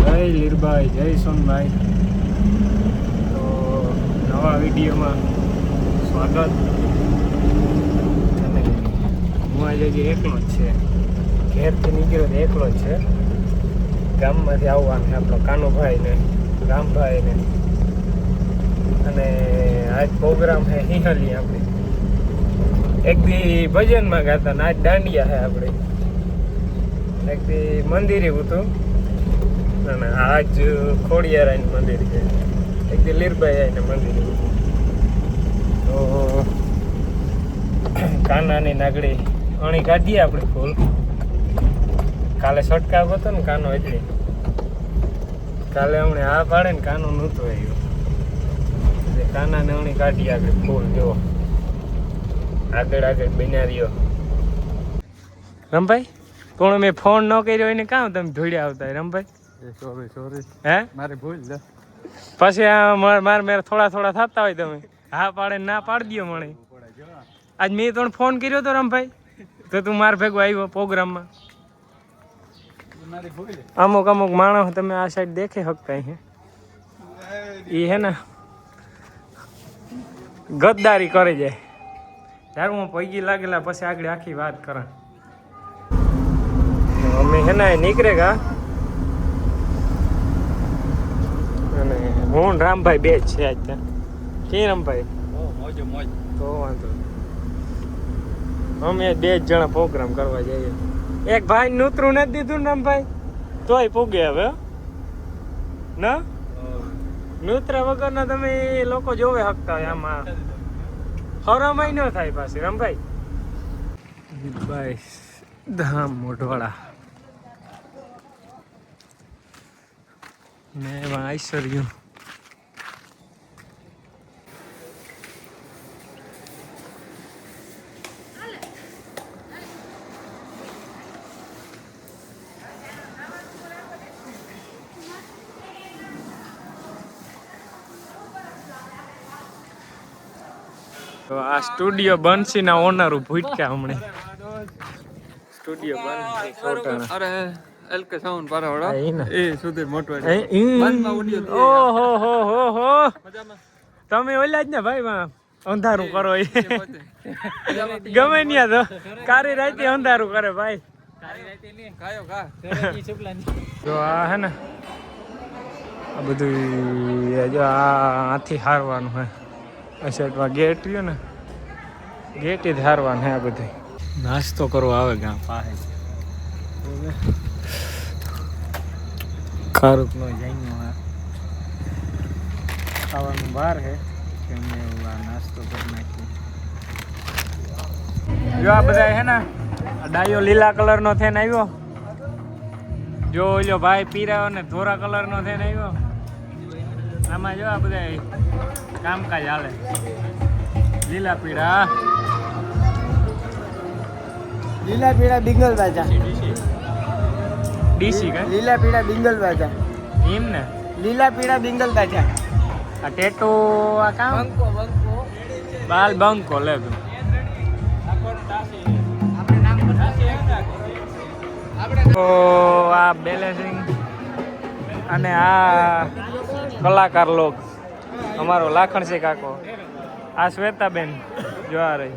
જય લીરભાઈ, જય સોનભાઈ. તો નવા વિડીયોમાં સ્વાગત. અને હું આજે જે એકલો જ છે, ઘેરથી નીકળ્યો તો એકલો જ છે. ગામમાંથી આવવાનું આપણો કાનુભાઈ ને રામભાઈ ને, અને આજ પ્રોગ્રામ છે હિંહલી. આપણે એક દી ભજનમાં ગાતા ને આજ દાંડિયા છે. આપણે એક દી મંદિરે હતું અને આજ ખોડિયારાયનું મંદિર છે. એક દી લીરભાઈ આવીને મંદિરે હતું. તો કાનાની નાગડી અણી કાઢીએ આપણે ફૂલ. કાલે છટકાવ હતો ને કાનો, એટલે કાલે હમણે આ પાડે ને કાનો નહોતો આવ્યો. કાનાને અણી કાઢીએ આપણે ફૂલ. જો આગળ આગળ બન્યા રહ્યો. રમભાઈ પણ મેં ફોન ન કર્યો એને કામ તમે ધોડ્યા આવતા રમભાઈ? સોરી હે મારી ભૂલ છે. પછી મારે થોડા થોડા થતા હોય તમે હા પાડે ના પાડી દો મને. આજ મેં તને ફોન કર્યો તો રમભાઈ, તો તું માર ભેગો આવ્યો પ્રોગ્રામમાં. અમુક અમુક માણસ તમે આ સાઈડ દેખી શકતા હે, એ હે ને ગદ્દારી કરે જાય. ત્યારે હું પૈકી લાગેલા પછી આગળ આખી વાત કરા. અમે હે ને નીકળે ગા, અને હું રામભાઈ બે જ છે આજ ત્યાં. કે રામભાઈ તો વાંધો અમે બે જ જણા પ્રોગ્રામ કરવા જઈએ. એક ભાઈ નૂતરું નથી દીધું ને રામભાઈ, તોય પૂગે હવે ના નૂતરા વગરના તમે લોકો જોવે શકતા હોય. આમાં હરામાય ન થાય પાછી રામભાઈ. ભાઈ ધામ મોઢવાડા ને એમાં આઈશ્વર્યું. તો આ સ્ટુડિયો બંસીના ઓનર ભૂટક્યા હમણે. સ્ટુડિયો બંસી સોટાણા. અરે એલકે સાઉન્ડ પારાવાળા એ સુધી મોટવા. ઓહો હો હો હો તમે ઓલા જ ને ભાઈ માં અંધારું કરો એ ગમે ન્યા તો કારી રાતે અંધારું કરે ભાઈ. જો આ હે ને આ બધું જો આથી હારવાનું હે. અચ્છા ગેટ રહ્યો ને, ગેટ જ હારવાનું હે. આ બધું નાસ્તો કરવો આવે ગામ પાસે. ખારુક નો જાય ખાવાનું બહાર હે કે અમે નાસ્તો કરી નાખીએ. જો આ બધા હે ને ડાયો લીલા કલર નો થઈને આવ્યો. જો ઓલો ભાઈ પીરાયો ને ધોરા કલર નો થઈને આવ્યો. આમાં જો આ બધા કામકાજ હાલે. લીલા પીળા બિંગલ બાજા ડીસી કે લીલા પીળા બિંગલ બાજા એમ ને. લીલા પીળા બિંગલ બાજા આ ટેટો આ કામ બાલ બંકો લે તું. તો આ બેલેન્સિંગ અને આ કલાકાર લોક અમારો લાખણસિંહ કાકો, આ શ્વેતાબેન જો આ રહી,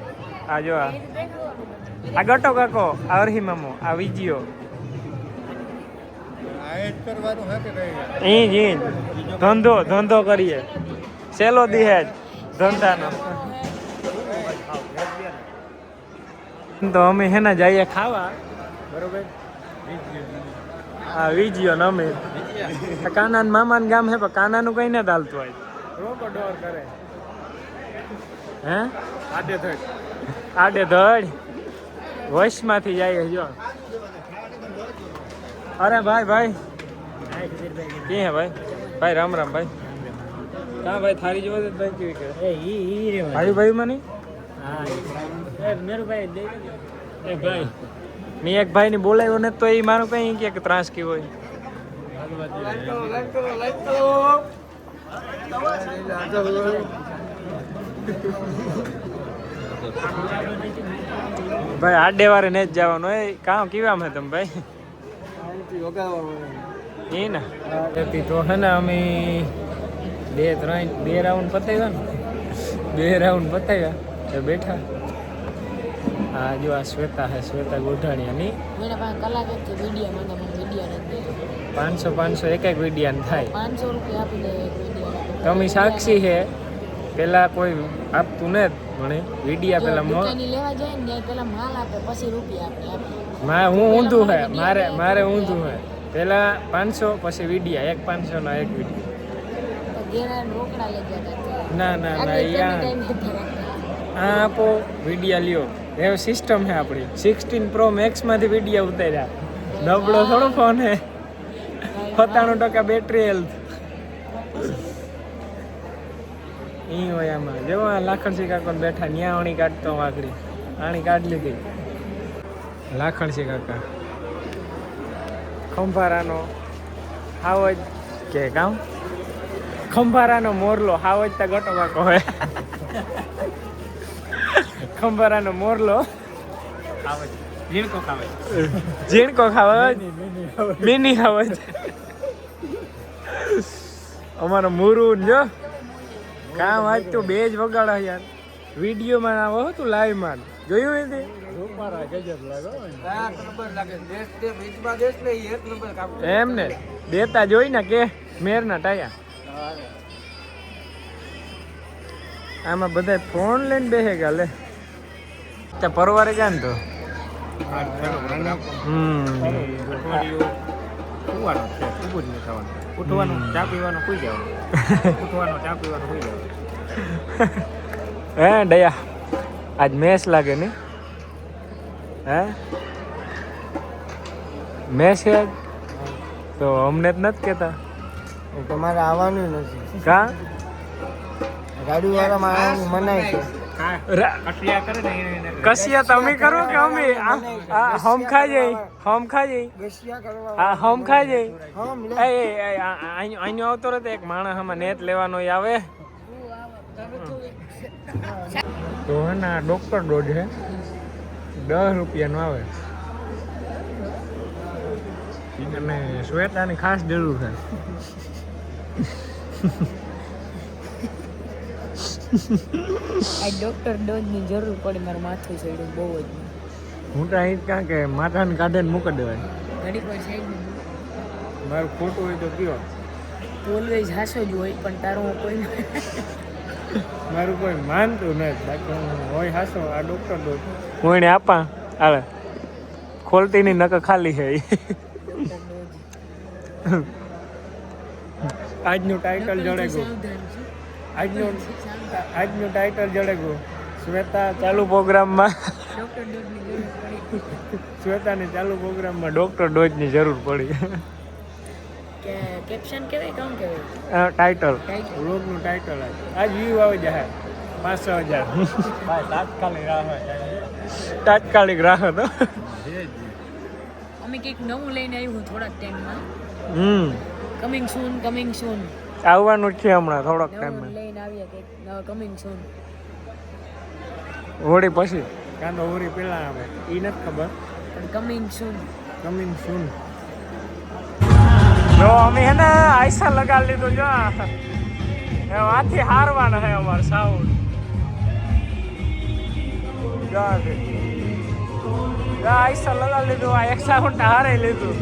આ જો આ ગટો કાકો, આ અરહી મામો, આ વિજીયો ધંધો કરીએ. સેલો દિહેજ ધંધાનો. તો અમે હેના જઈએ ખાવા બરોબર. હા વિજીયો ને અમે કાના મામા ગામ હે, પણ કાનાનું કઈ ના ચાલતું હોય. રોકો ડોર કરે હે આડે ધડ વશમાંથી જાય. જો અરે ભાઈ કે હે ભાઈ રામ રામ ભાઈ. ક્યાં ભાઈ થારી જોવા દે ભાઈ કેવી કરે ભાઈ મને. ભાઈ મેં એક ભાઈ ને બોલાવ્યો ને તો એ મારું કઈ કે ત્રાસકી હોય. ભાઈ આડે વારે ને જ જવાનું. એ કામ કેવા હે તમે ભાઈ? એ ને તો હે ને અમે બે રાઉન્ડ પતાવ્યા ને 2 રાઉન્ડ પતાવ્યા તો બેઠા. હા જો આ શ્વેતા ગોઢાણીયાની 500 એક વિડિયાને થાય 500 રૂપિયા આપી દે એક વિડિયા. તમે સાક્ષી છે પેલા કોઈ આપતું ને મને વિડિયા પેલા લેવા જાય ને પેલા માલ આપે પછી રૂપિયા આપે. હું ઊંધું હે મારે ઊંધું હે પેલા 500 પછી વિડિયા એક 500 ના એક વિડિયા. રોકડા લઈ ગયા ના આ આપો વિડિયા લ્યો એવો સિસ્ટમ છે આપણી. 16 Pro Max માંથી વિડિયા ઉતાર્યા. નબળો થોડો ફોન હે. 97% બેટરી હેલ્થ. ઈ હોય આમાં જો આ લાખણસી કાકા બેઠા ન્યા આણી કાઢતો વાકડી આણી કાઢ લીધી. લાખણસી કાકા ખંભારાનો હાવજ કે ગામ ખંભારાનો મોરલો હાવજ તા ગટો કાકો હે. ખંભારાનો મોરલો હાવજ ઝીણકો ખાવજ મિની હાવજ. અમારો મુરુન જો કામ આજ તો 2 જ વગાડા યાર. વિડીયોમાં આવો હતું લાઈવમાં જોયું એથી એમ ને દેતા જોઈ ને કે મેરના ટાયા. આમાં બધા ફોન લઈને બેસે ગયા લે ત્યાં પરવારે ગયા ને તો ઉઠવાનું ચા પીવાનું સુઈ જવાનું ઉઠવાનું ચા પીવાનું સુઈ જવાનું. હે દયા આજ મેચ લાગે ને હે મેચ છે આજ તો અમને જ નથી કહેતા. તમારે આવવાનું નથી કા ગાડી વાળા માણસ મનાય છે. કસિયા તમે કરો કે અમે હમ ખાઈ જઈ હા હમ ખાઈ જઈ. અહીંયા આવતો રહેતો એક માણસ આમાં નેટ લેવાનો આવે તો હે ને ડોક્ટર ડોઝ છે 10 રૂપિયાનો આવે અને શ્વેતાની ખાસ જરૂર છે. આ ડોક્ટર ડોઝની જરૂર પડે મારું માથું ચડ્યું બહુ જ. હું તો અહીં કાં કે માથાને કાઢે ને મૂકી દેવાય. ઘડી પર સાઈડ મારું ખોટું હોય તો કયો ઓલવેઝ હાસો જ હોય પણ તારું હું કોઈ મારું કોઈ માનતું નથી બાકી હું હોય હાસો. આ ડોક્ટર ડોઝ હું એને આપા આવે ખોલતી ની નકર ખાલી છે. આજનું ટાઇટલ જડે ગયું આજનું ટાઇટલ જડે ગયું શ્વેતા ચાલુ પ્રોગ્રામમાં શ્વેતાની ચાલુ પ્રોગ્રામમાં ડોક્ટર ડોઝની જરૂર પડી. કેપ્શન કહેવાય કામ કહેવાય ટાઇટલ વ્લોગનું ટાઇટલ આજ વ્યૂ આવી જાય 500,000 તાત્કાલિક રાહ હતો. અમે કંઈક નવું લઈને આવ્યું થોડાક ટાઈમમાં. કમિંગ સૂન આવવાનું છે હમણાં થોડોક ટાઈમમાં લઈને આવ્યા કંઈક નવા કમિંગ સૂન. હોળી પછી કાંતો હોળી પેલા આવે એ નથી ખબર પણ કમિંગ સૂન. જો અમે હે ને આયસા લગાડી લીધું જો આથી હારવાના હે અમાર સાઉન્ડ જો આયસા લગાડી લીધું આ એક સાઉન્ડ હારે લીધું.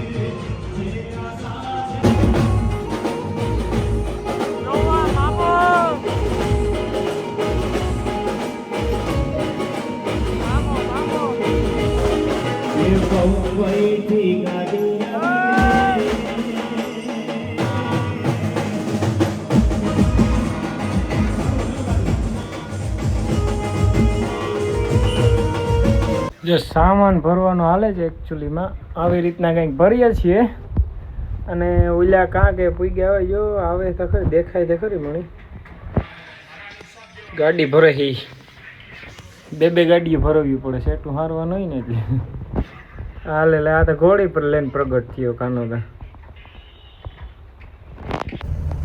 જો સામાન ભરવાનો હાલે છે એકચ્યુઅલીમાં આવી રીતના કંઈક ભરીએ છીએ અને ઓલા કાં કે પૂગ્યા હોય જો આવે તો ખરી દેખાય તો ખરી મણી ગાડી ભરે હી 2 ગાડીઓ ભરવી પડે છે એટલું હારવાનું હોય ને એટલે હાલે આ તો ઘોડી પર લઈને પ્રગટ થયો કાનો કા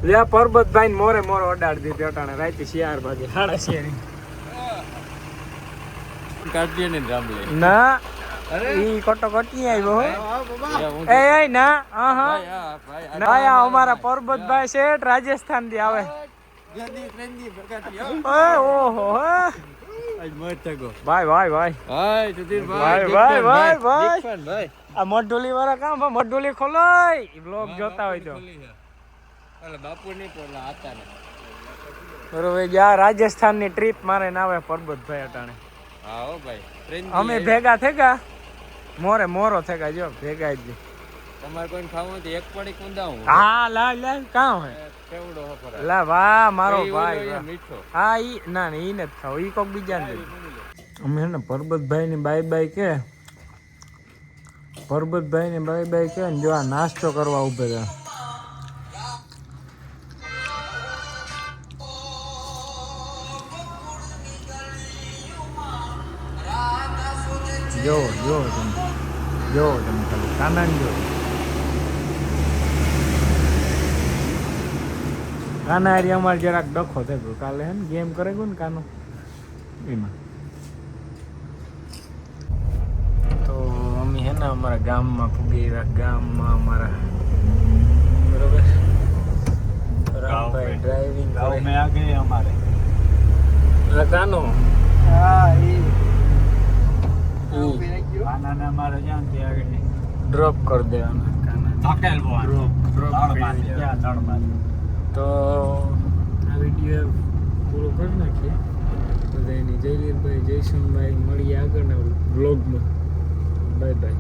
લે પરબતભાઈ મોરે અડાડી દીધી અટાણે રાતે 4 વાગે 6:30 ના ઈ કટોકટી આવ્યો હો એ ના હા ભાઈ આ અમારા પરબતભાઈ શેઠ રાજસ્થાન થી આવે ઓહો ભાઈ ભાઈ ભાઈ ભાઈ ભાઈ ભાઈ આ મઢોલી વાળા કામ મઢોલી ખોલાય બ્લોગ જોતા હોય તો બરોબર યા રાજસ્થાન ની ટ્રીપ મારે ના આવે પરબતભાઈ અટાણે અમે ભેગા થેગા મોરો થેગા જો ભેગા જ તમારે કોઈ ખાવું તો એક પડી કુંદાવું હા લા કામ હે કેવડો હફર લા વાહ મારો ભાઈ મીઠો હા ઈ ના ઈ નથી ખાવ ઈ કોક બીજા ને અમે હે ને પરબતભાઈ ની બાય બાય કે પરબતભાઈ ને બાય બાય કે ને જો આ નાસ્તો કરવા ઉભે હતા જો તમે ખાલી કાના જો કાના હારી અમારે જરાક ડખો થયો કાલે હે ને ગેમ કરે ગયો ને કાનો એમાં તો અમે હે ને અમારા ગામમાં પૂગી ગામમાં અમારા બરોબર રામભાઈ ડ્રાઇવિંગ ગાँव में आ गए हमारे કાનો खाना ने हमारे जान के आगे ડ્રોપ કરી દેવાના કાના धकेल वो ડ્રોપ क्या तड़ તો આ વિડીયો પૂરો કરી નાખીએ બધાની જયલીરભાઈ જયસુનભાઈ મળીએ આગળના બ્લોગમાં બાય બાય